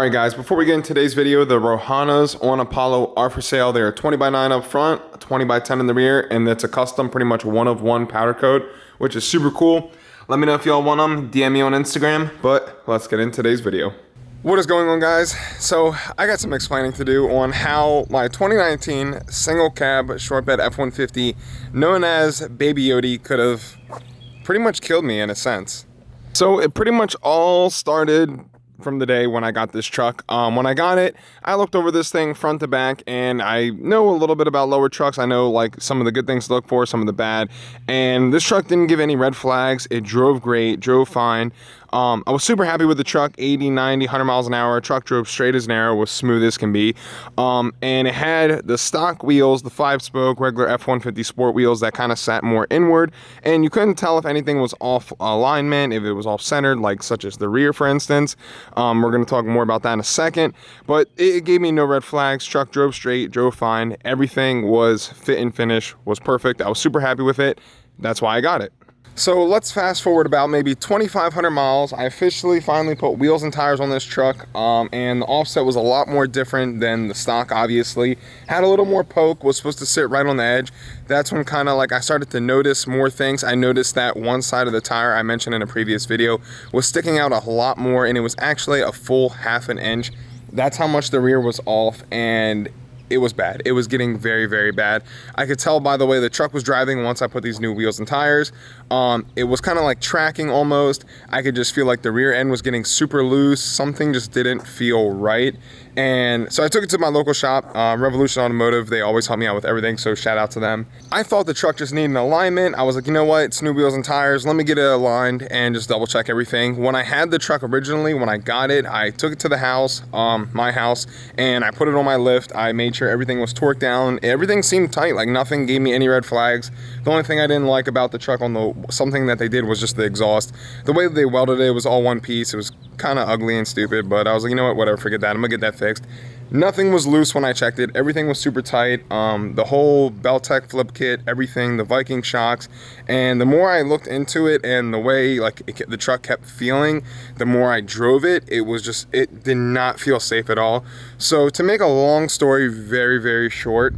Alright guys, before we get into today's video, the Rohanas on Apollo are for sale. They are 20 by 9 up front, 20 by 10 in the rear, and it's a custom, pretty much one of one powder coat, which is super cool. Let me know if y'all want them, DM me on Instagram, but let's get into today's video. What is going on, guys? So I got some explaining to do on how my 2019 single cab short bed F-150, known as Baby Yodi, could have pretty much killed me in a sense. So it pretty much all started from the day when I got this truck. When I got it, I looked over this thing front to back, and I know a little bit about lower trucks. I know like some of the good things to look for, some of the bad, and this truck didn't give any red flags. It drove great, drove fine. I was super happy with the truck. 80, 90, 100 miles an hour. Truck drove straight as an arrow, was smooth as can be. And it had the stock wheels, the 5-spoke, regular F-150 sport wheels that kind of sat more inward. And you couldn't tell if anything was off alignment, if it was off centered, like such as the rear, for instance. We're going to talk more about that in a second. But it gave me no red flags. Truck drove straight, drove fine. Everything was fit and finish, was perfect. I was super happy with it. That's why I got it. So let's fast forward about maybe 2,500 miles. I officially finally put wheels and tires on this truck, and the offset was a lot more different than the stock, obviously. Had a little more poke, was supposed to sit right on the edge. That's when kind of like I started to notice more things. I noticed that one side of the tire I mentioned in a previous video was sticking out a lot more, and it was actually a full ½ an inch. That's how much the rear was off, and it was bad. It was getting very, very bad. I could tell by the way the truck was driving once I put these new wheels and tires. It was kind of like tracking almost. I could just feel like the rear end was getting super loose. Something just didn't feel right. And so I took it to my local shop, Revolution Automotive. They always help me out with everything, so shout out to them. I thought the truck just needed an alignment. I was like, you know what? It's new wheels and tires. Let me get it aligned and just double check everything. When I had the truck originally, when I got it, I took it to the house, my house, and I put it on my lift. I made sure everything was torqued down. Everything seemed tight. Like nothing gave me any red flags. The only thing I didn't like about the truck something that they did was just the exhaust. The way that they welded it was all one piece. It was kind of ugly and stupid, but I was like, you know what, whatever, forget that. I'm gonna get that fixed. Nothing was loose when I checked it. Everything was super tight. The whole Beltec flip kit, everything, the Viking shocks. And the more I looked into it and the way like the truck kept feeling, the more I drove it, it did not feel safe at all. So to make a long story very, very short,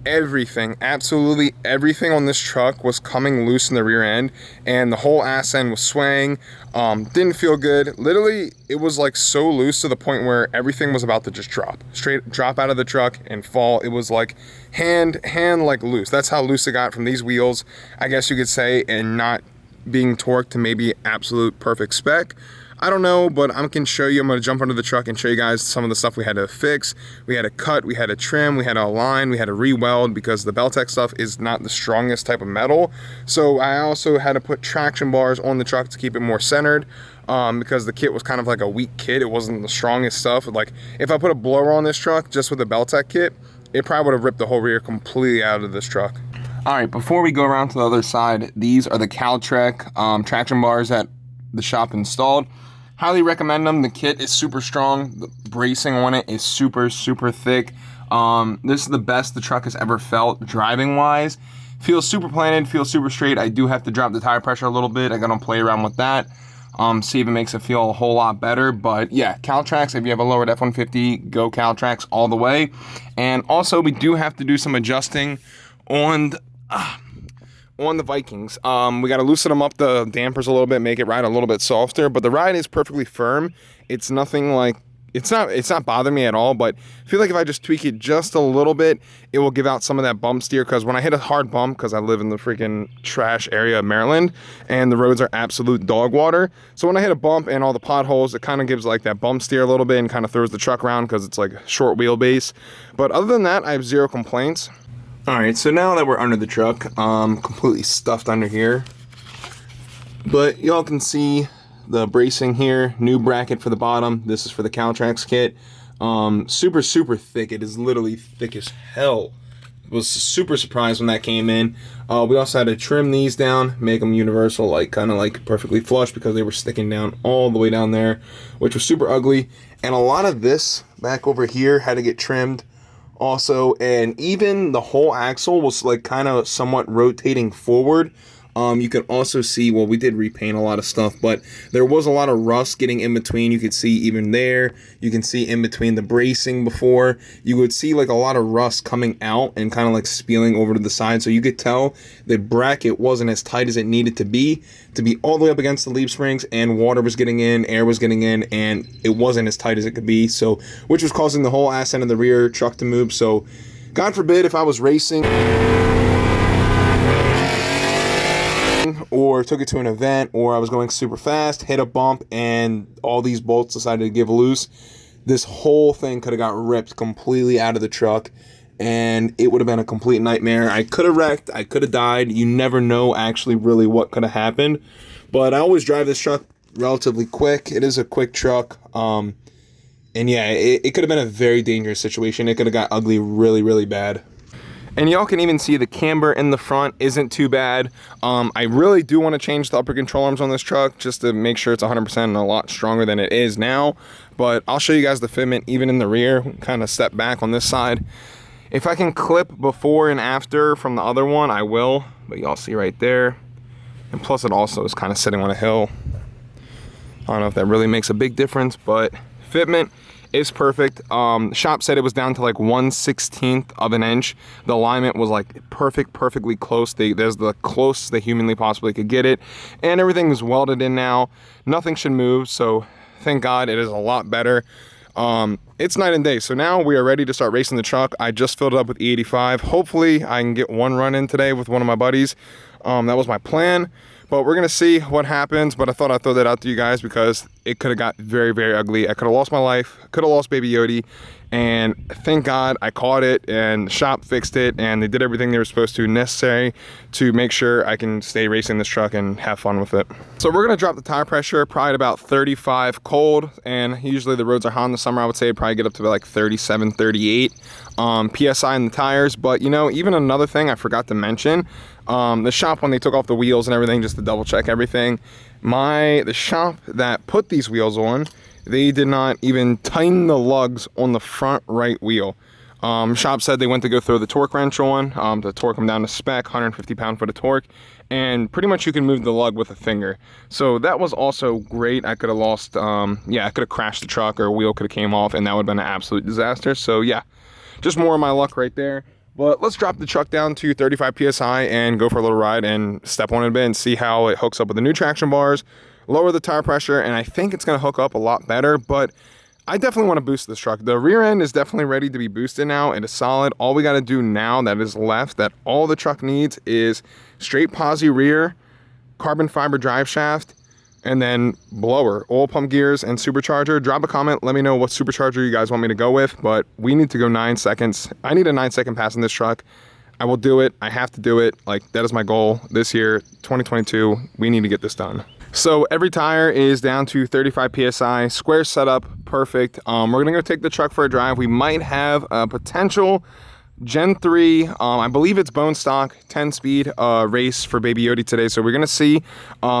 everything, absolutely everything on this truck was coming loose in the rear end, and the whole ass end was swaying. Didn't feel good. Literally, it was like so loose to the point where everything was about to just straight drop out of the truck and fall. It was like hand like loose. That's how loose it got from these wheels, I guess you could say, and not being torqued to maybe absolute perfect spec. I don't know, but I can show you. I'm going to jump under the truck and show you guys some of the stuff we had to fix. We had to cut, we had to trim, we had to align, we had to re-weld because the Beltec stuff is not the strongest type of metal. So I also had to put traction bars on the truck to keep it more centered, because the kit was kind of like a weak kit. It wasn't the strongest stuff. Like if I put a blower on this truck just with the Beltec kit, it probably would have ripped the whole rear completely out of this truck. All right, before we go around to the other side, these are the Caltrek traction bars that the shop installed. Highly recommend them. The kit is super strong. The bracing on it is super, super thick. This is the best the truck has ever felt driving wise. Feels super planted, feels super straight. I do have to drop the tire pressure a little bit. I gotta play around with that. See if it makes it feel a whole lot better. But yeah, Caltreks, if you have a lowered F-150, go Caltreks all the way. And also we do have to do some adjusting on the Vikings. We got to loosen them up, the dampers a little bit, make it ride a little bit softer, but the ride is perfectly firm. It's nothing like, it's not bothering me at all, but I feel like if I just tweak it just a little bit, it will give out some of that bump steer, because when I hit a hard bump, because I live in the freaking trash area of Maryland, and the roads are absolute dog water, so when I hit a bump and all the potholes, it kind of gives like that bump steer a little bit and kind of throws the truck around because it's like short wheelbase. But other than that, I have zero complaints. Alright, so now that we're under the truck, completely stuffed under here, but y'all can see the bracing here, new bracket for the bottom. This is for the Caltreks kit. Super, super thick. It is literally thick as hell. Was super surprised when that came in. We also had to trim these down, make them universal, like kind of like perfectly flush, because they were sticking down all the way down there, which was super ugly. And a lot of this back over here had to get trimmed also, and even the whole axle was like kind of somewhat rotating forward. You can also see, well, we did repaint a lot of stuff, but there was a lot of rust getting in between. You could see even there. You can see in between the bracing before. You would see like a lot of rust coming out and kind of like spilling over to the side. So you could tell the bracket wasn't as tight as it needed to be all the way up against the leaf springs, and water was getting in, air was getting in, and it wasn't as tight as it could be. So, which was causing the whole ass end of the rear truck to move. So, God forbid if I was racing or took it to an event, or I was going super fast, hit a bump, and all these bolts decided to give loose, this whole thing could have got ripped completely out of the truck, and it would have been a complete nightmare. I could have wrecked, I could have died. You never know actually really what could have happened. But I always drive this truck relatively quick. It is a quick truck. And yeah, it could have been a very dangerous situation. It could have got ugly really, really bad. And y'all can even see the camber in the front isn't too bad. I really do want to change the upper control arms on this truck just to make sure it's 100% and a lot stronger than it is now. But I'll show you guys the fitment even in the rear. Kind of step back on this side. If I can clip before and after from the other one, I will. But y'all see right there. And plus it also is kind of sitting on a hill. I don't know if that really makes a big difference, but fitment is perfect. The shop said it was down to like 1/16 of an inch. The alignment was like perfectly close. There's the closest they humanly possibly could get it, and everything is welded in now. Nothing should move, so thank God it is a lot better. It's night and day. So now we are ready to start racing the truck. I just filled it up with E85. Hopefully I can get one run in today with one of my buddies. That was my plan. But we're going to see what happens. But I thought I'd throw that out to you guys because it could have got very, very ugly. I could have lost my life. Could have lost Baby Yodi. And thank God I caught it and the shop fixed it. And they did everything they were supposed to necessary to make sure I can stay racing this truck and have fun with it. So we're going to drop the tire pressure probably at about 35 cold. And usually the roads are hot in the summer. I would say it'd probably get up to like 37, 38 PSI in the tires. But you know, even another thing I forgot to mention, the shop, when they took off the wheels and everything just to double check everything, the shop that put these wheels on, they did not even tighten the lugs on the front right wheel. Shop said they went to go throw the torque wrench on to torque them down to spec, 150 pound-foot of torque, and pretty much you can move the lug with a finger. So that was also great. I could have lost, yeah, I could have crashed the truck, or a wheel could have came off, and that would have been an absolute disaster. So yeah, just more of my luck right there. But let's drop the truck down to 35 PSI and go for a little ride and step on it a bit and see how it hooks up with the new traction bars, lower the tire pressure, and I think it's going to hook up a lot better. But I definitely want to boost this truck. The rear end is definitely ready to be boosted now. It is solid. All we got to do now that is left, that all the truck needs, is straight posi rear, carbon fiber drive shaft, and then blower, oil pump gears, and supercharger. Drop a comment, let me know what supercharger you guys want me to go with, but we need to go 9 seconds. I need a 9-second pass in this truck. I will do it. I have to do it. Like, that is my goal this year, 2022. We need to get this done. So every tire is down to 35 PSI, square setup, perfect. We're gonna go take the truck for a drive. We might have a potential Gen 3, I believe it's bone stock, 10-speed race for Baby Yodi today. So we're going to see.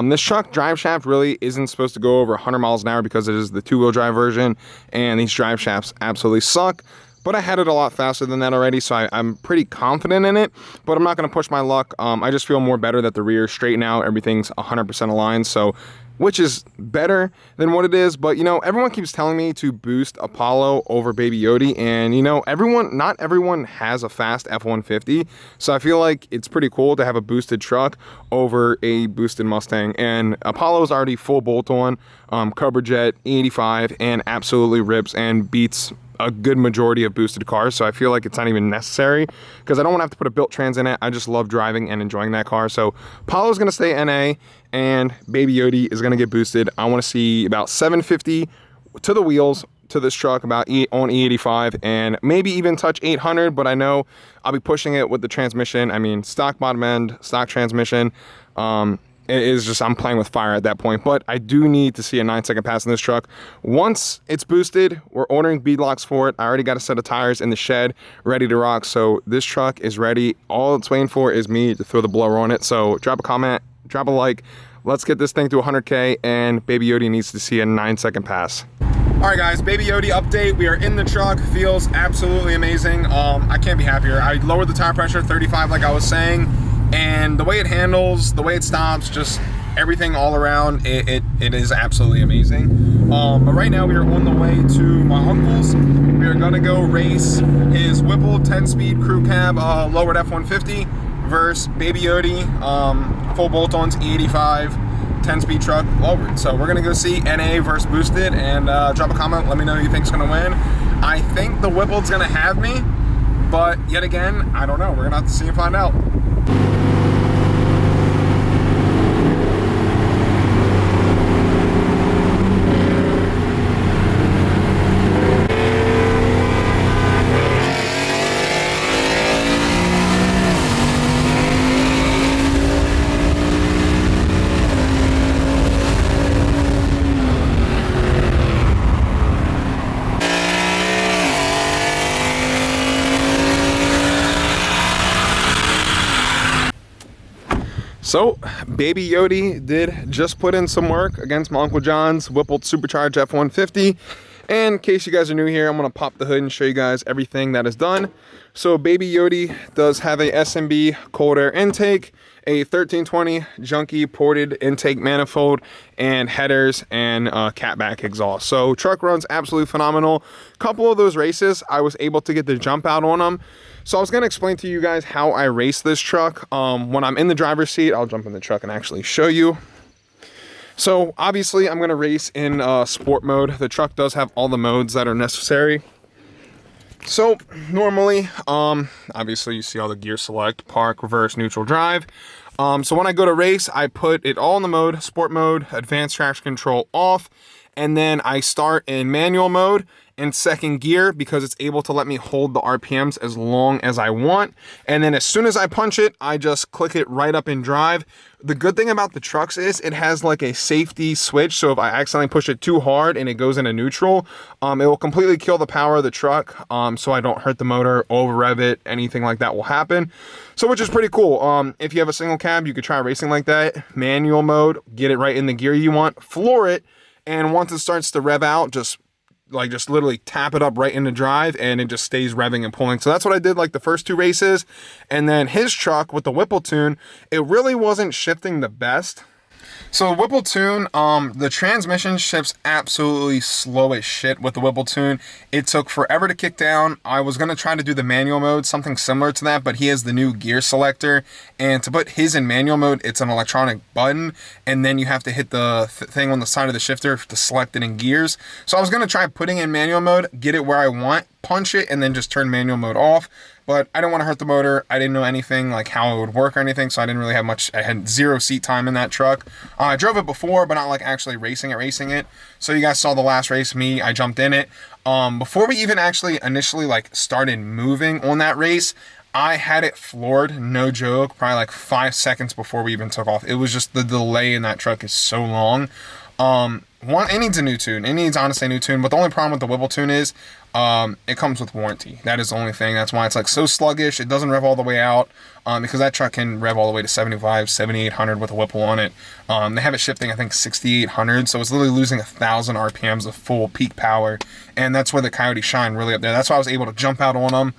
This truck drive shaft really isn't supposed to go over 100 miles an hour because it is the two-wheel drive version, and these drive shafts absolutely suck. But I had it a lot faster than that already, so I'm pretty confident in it, but I'm not going to push my luck. I just feel more better that the rear straighten out, everything's 100% aligned, so which is better than what it is. But you know, everyone keeps telling me to boost Apollo over Baby Yodi, and you know, not everyone has a fast F-150, so I feel like it's pretty cool to have a boosted truck over a boosted Mustang. And Apollo is already full bolt-on, Cobra-Jet, E85, and absolutely rips and beats a good majority of boosted cars, so I feel like it's not even necessary because I don't want to have to put a built trans in it. I just love driving and enjoying that car. So Apollo's going to stay NA, and Baby Yodi is going to get boosted. I want to see about 750 to the wheels to this truck, about on E85, and maybe even touch 800, but I know I'll be pushing it with the transmission. I mean, stock bottom end, stock transmission. It is just, I'm playing with fire at that point, but I do need to see a 9-second pass in this truck. Once it's boosted, we're ordering bead locks for it. I already got a set of tires in the shed ready to rock, so this truck is ready. All it's waiting for is me to throw the blower on it. So drop a comment, drop a like. Let's get this thing to 100K, and Baby Yodi needs to see a 9-second pass. All right, guys, Baby Yodi update. We are in the truck. Feels absolutely amazing. I can't be happier. I lowered the tire pressure 35 like I was saying. And the way it handles, the way it stops, just everything all around, it is absolutely amazing. But right now we are on the way to my uncle's. We are gonna go race his Whipple 10-speed crew cab lowered F-150 versus Baby Yodi full bolt-ons E85 10-speed truck lowered. So we're gonna go see NA versus boosted, and drop a comment, let me know who you think's gonna win. I think the Whipple's gonna have me, but yet again, I don't know. We're gonna have to see and find out. So, Baby Yodi did just put in some work against my Uncle John's Whipple supercharged F-150. And in case you guys are new here, I'm going to pop the hood and show you guys everything that is done. So, Baby Yodi does have a SMB cold air intake, a 1320 junkie ported intake manifold, and headers and catback exhaust. So, truck runs absolutely phenomenal. Couple of those races, I was able to get the jump out on them. So I was gonna explain to you guys how I race this truck. When I'm in the driver's seat, I'll jump in the truck and actually show you. So obviously I'm gonna race in sport mode. The truck does have all the modes that are necessary. So normally, obviously you see all the gear select, park, reverse, neutral, drive. So when I go to race, I put it all in the mode, sport mode, advanced traction control off, and then I start in manual mode in second gear because it's able to let me hold the RPMs as long as I want. And then as soon as I punch it, I just click it right up in drive. The good thing about the trucks is it has like a safety switch. So if I accidentally push it too hard and it goes into neutral, it will completely kill the power of the truck. So I don't hurt the motor, over rev it, anything like that will happen. So which is pretty cool. If you have a single cab, you could try racing like that. Manual mode, get it right in the gear you want, floor it. And once it starts to rev out, just literally tap it up right into drive, and it just stays revving and pulling. So that's what I did like the first two races. And then his truck with the Whipple tune, it really wasn't shifting the best. So Whipple tune, the transmission shifts absolutely slow as shit with the Whipple tune. It took forever to kick down. I was going to try to do the manual mode, something similar to that, but he has the new gear selector. And to put his in manual mode, it's an electronic button. And then you have to hit the thing on the side of the shifter to select it in gears. So I was going to try putting in manual mode, get it where I want, punch it, and then just turn manual mode off. But I didn't want to hurt the motor. I didn't know anything like how it would work or anything, so I didn't really have much. I had 0 seat time in that truck. I drove it before, but not like actually racing it. So you guys saw the last race, I jumped in it. Before we even actually initially like started moving on that race, I had it floored, no joke, probably like 5 seconds before we even took off. It was just the delay in that truck is so long. It needs a new tune. It needs honestly a new tune, but the only problem with the Whipple tune is it comes with warranty. That is the only thing. That's why it's like so sluggish. It doesn't rev all the way out because that truck can rev all the way to 75, 7,800 with a Whipple on it. They have it shifting, I think, 6,800, so it's literally losing 1,000 RPMs of full peak power, and that's where the Coyote shine really up there. That's why I was able to jump out on him.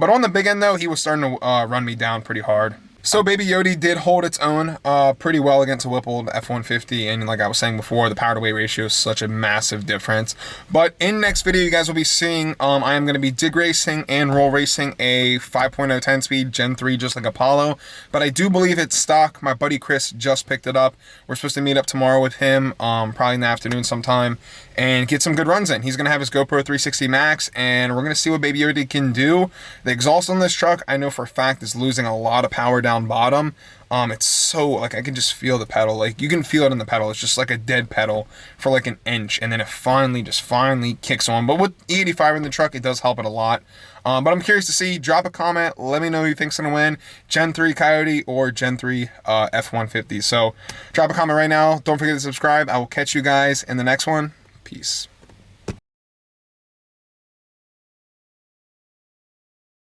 But on the big end, though, he was starting to run me down pretty hard. So Baby Yodi did hold its own pretty well against a Whipple F-150, and like I was saying before, the power to weight ratio is such a massive difference. But in next video, you guys will be seeing I am going to be dig racing and roll racing a 5.0 10-speed Gen 3 just like Apollo, but I do believe it's stock. My buddy Chris just picked it up. We're supposed to meet up tomorrow with him, probably in the afternoon sometime, and get some good runs in. He's going to have his GoPro 360 Max, and we're going to see what Baby Yodi can do. The exhaust on this truck, I know for a fact, is losing a lot of power down bottom. It's so, like, I can just feel the pedal. Like, you can feel it in the pedal. It's just like a dead pedal for like an inch, and then it finally kicks on. But with E85 in the truck, it does help it a lot. But I'm curious to see. Drop a comment. Let me know who you think's gonna win, Gen 3 Coyote or Gen 3 F-150. So drop a comment right now. Don't forget to subscribe. I will catch you guys in the next one. Peace.